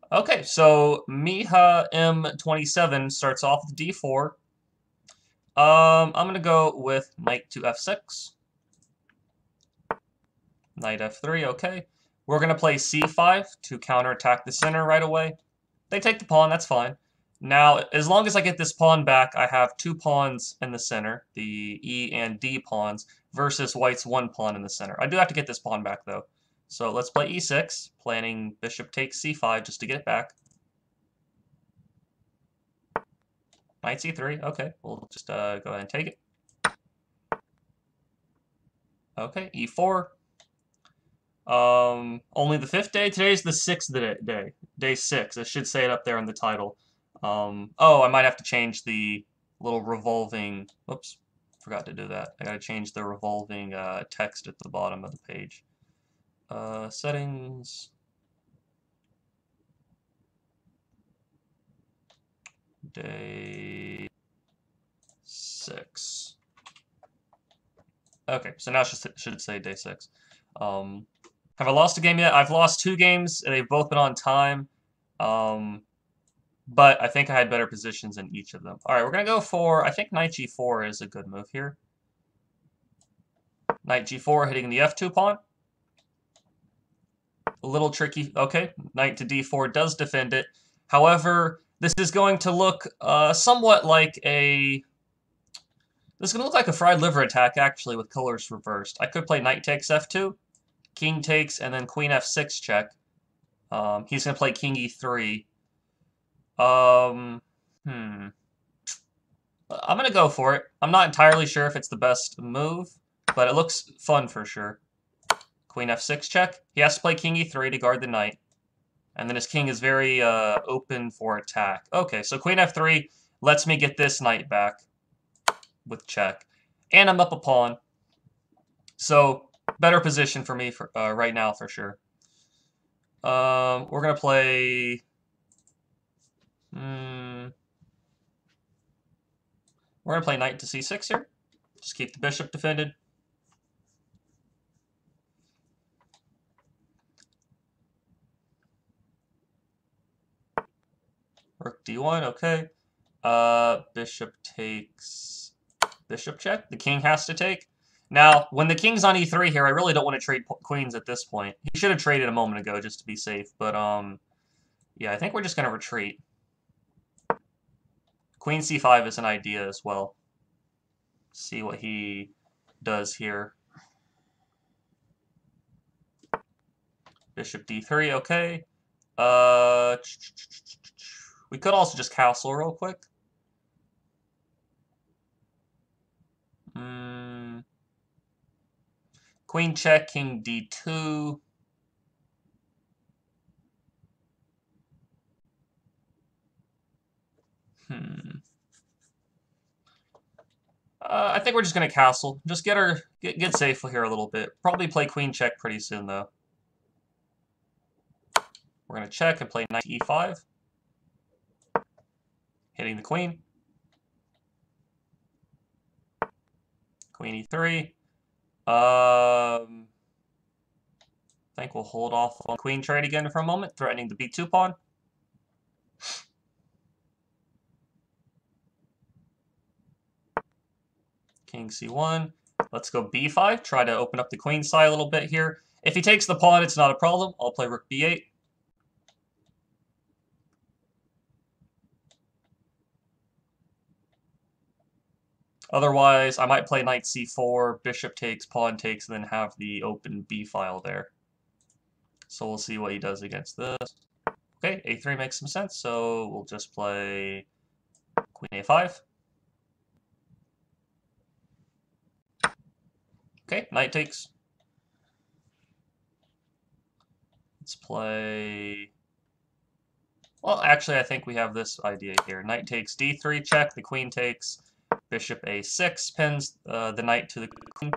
Okay, so Miha M27 starts off with D4. I'm gonna go with knight to F6, knight F3. Okay, we're gonna play C5 to counterattack the center right away. They take the pawn. That's fine. Now, as long as I get this pawn back, I have two pawns in the center, the E and D pawns, versus White's one pawn in the center. I do have to get this pawn back though. So let's play E6, planning bishop takes C5 just to get it back. Knight C3. Okay, we'll just go ahead and take it. Okay, E4. Only the fifth day. Today's the sixth day. Day 6. It should say it up there in the title. Oh, I might have to change the little revolving. Oops, forgot to do that. I gotta change the revolving text at the bottom of the page. Settings. Day 6. Okay, so now it should say day 6. Have I lost a game yet? I've lost 2 games, and they've both been on time. But I think I had better positions in each of them. All right, we're going to go for, I think knight g4 is a good move here. Knight g4 hitting the f2 pawn. A little tricky. Okay, knight to d4 does defend it. However, this is going to look somewhat like a... This is going to look like a fried liver attack, actually, with colors reversed. I could play knight takes f2, king takes, and then queen f6 check. He's going to play king e3. I'm going to go for it. I'm not entirely sure if it's the best move, but it looks fun for sure. Queen f6 check. He has to play king e3 to guard the knight. And then his king is very open for attack. Okay, so queen f3 lets me get this knight back with check. And I'm up a pawn. So, better position for me for right now for sure. We're going to play... We're going to play knight to c6 here. Just keep the bishop defended. Rook d1, okay. Bishop takes... Bishop check. The king has to take. Now, when the king's on e3 here, I really don't want to trade queens at this point. He should have traded a moment ago just to be safe. But, yeah, I think we're just going to retreat. Queen c5 is an idea as well. See what he does here. Bishop d3, okay. We could also just castle real quick. Queen check, king d2. I think we're just gonna castle. Just get safe here a little bit. Probably play queen check pretty soon though. We're gonna check and play knight e5, hitting the queen. Queen e3. I think we'll hold off on queen trade again for a moment, threatening the b2 pawn. King c1. Let's go b5. Try to open up the queen side a little bit here. If he takes the pawn, it's not a problem. I'll play rook b8. Otherwise, I might play knight c4, bishop takes, pawn takes, and then have the open b file there. So we'll see what he does against this. Okay, a3 makes some sense, so we'll just play queen a5. Okay, knight takes. Let's play... Well, actually, I think we have this idea here. Knight takes d3 check, the queen takes, bishop a6, pins the knight to the queen,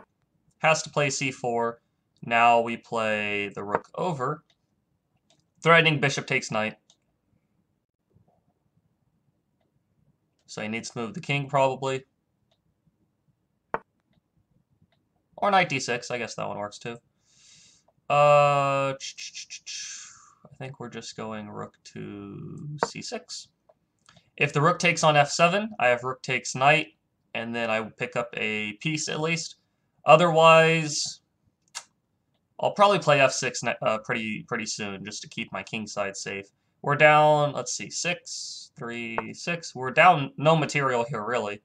has to play c4. Now we play the rook over, threatening bishop takes knight. So he needs to move the king, probably. Or knight d6, I guess that one works too. I think we're just going rook to c6. If the rook takes on f7, I have rook takes knight, and then I will pick up a piece at least. Otherwise, I'll probably play f6 pretty soon just to keep my king side safe. We're down, let's see, 6, 3, 6. We're down no material here, really.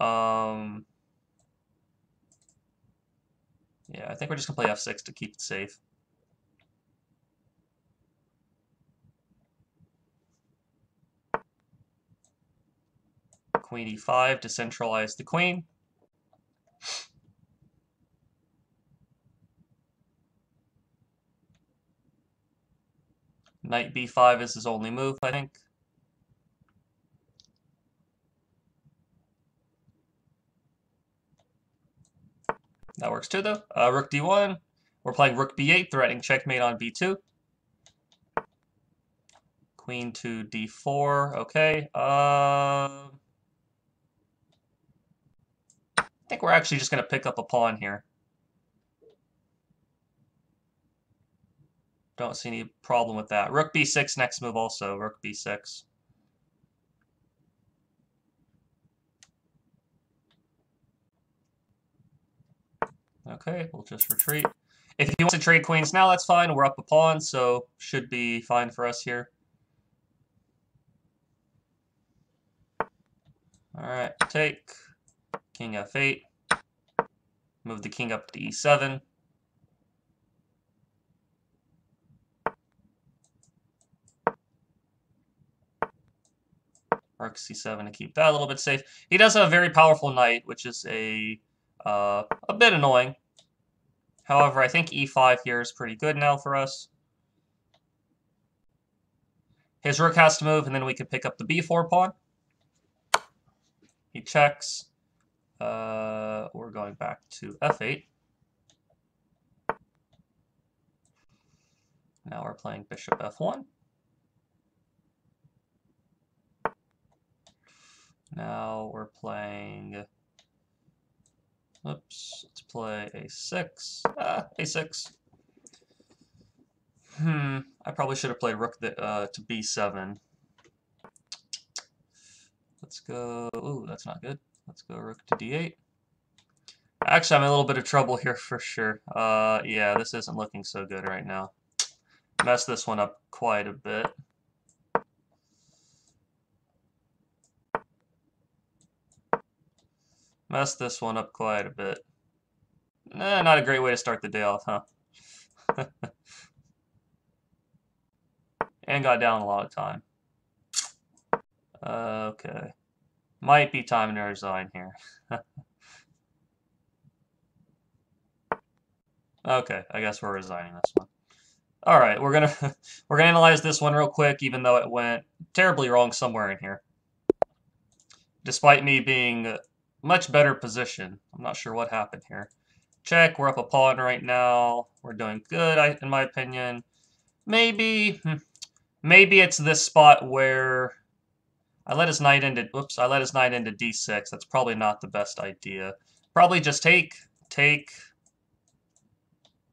Yeah, I think we're just going to play f6 to keep it safe. Queen e5 to centralize the queen. Knight b5 is his only move, I think. That works too, though. Rook d1. We're playing rook b8, threatening checkmate on b2. Queen to d4. Okay. I think we're actually just going to pick up a pawn here. Don't see any problem with that. Rook b6 next move also. Rook b6. Okay, we'll just retreat. If he wants to trade queens now, that's fine. We're up a pawn, so should be fine for us here. Alright, take. King f8. Move the king up to e7. Rook c7 to keep that a little bit safe. He does have a very powerful knight, which is a bit annoying. However, I think e5 here is pretty good now for us. His rook has to move, and then we can pick up the b4 pawn. He checks. We're going back to f8. Now we're playing bishop f1. Now we're playing... Oops, let's play a6. A6. I probably should have played rook to b7. Let's go... Ooh, that's not good. Let's go rook to d8. Actually, I'm in a little bit of trouble here for sure. Yeah, this isn't looking so good right now. Messed this one up quite a bit. Messed this one up quite a bit. Not a great way to start the day off, huh? And got down a lot of time. Okay. Might be time to resign here. Okay, I guess we're resigning this one. All right, we're gonna analyze this one real quick, even though it went terribly wrong somewhere in here. Despite me being much better position, I'm not sure what happened here. Check. We're up a pawn right now. We're doing good, in my opinion. Maybe it's this spot where I let his knight into. Oops, I let his knight into d6. That's probably not the best idea. Probably just take,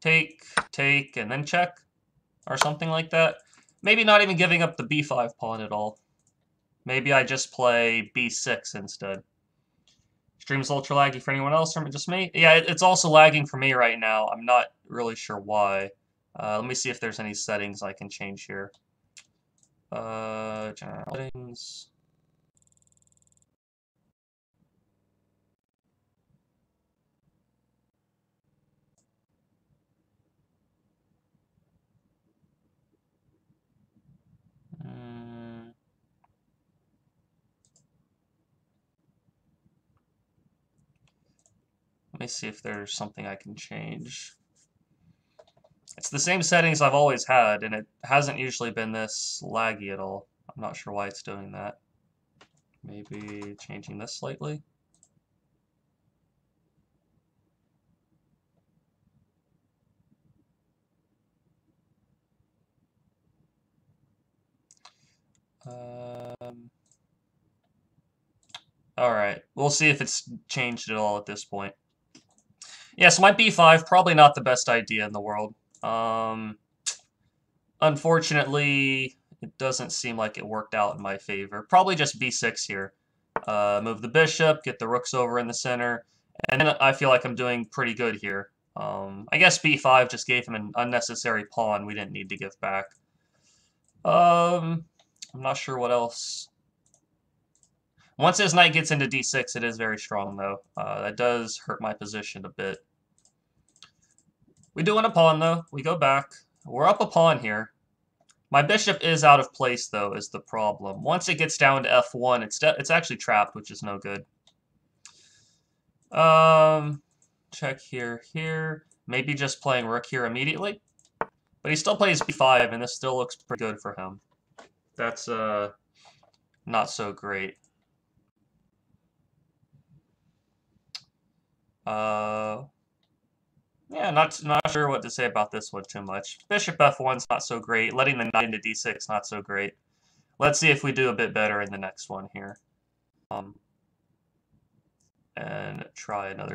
and then check, or something like that. Maybe not even giving up the b5 pawn at all. Maybe I just play b6 instead. Stream's ultra laggy for anyone else, or just me? Yeah, it's also lagging for me right now. I'm not really sure why. Let me see if there's any settings I can change here. General settings. Let me see if there's something I can change. It's the same settings I've always had, and it hasn't usually been this laggy at all. I'm not sure why it's doing that. Maybe changing this slightly. Alright, we'll see if it's changed at all at this point. Yeah, so my b5, probably not the best idea in the world. Unfortunately, it doesn't seem like it worked out in my favor. Probably just b6 here. Move the bishop, get the rooks over in the center, and then I feel like I'm doing pretty good here. I guess b5 just gave him an unnecessary pawn we didn't need to give back. I'm not sure what else. Once his knight gets into d6, it is very strong, though. That does hurt my position a bit. We do win a pawn, though. We go back. We're up a pawn here. My bishop is out of place, though, is the problem. Once it gets down to f1, it's actually trapped, which is no good. Check here. Maybe just playing rook here immediately. But he still plays b5, and this still looks pretty good for him. That's not so great. Yeah, not sure what to say about this one too much. Bishop f1's not so great. Letting the knight into d6 not so great. Let's see if we do a bit better in the next one here. And try another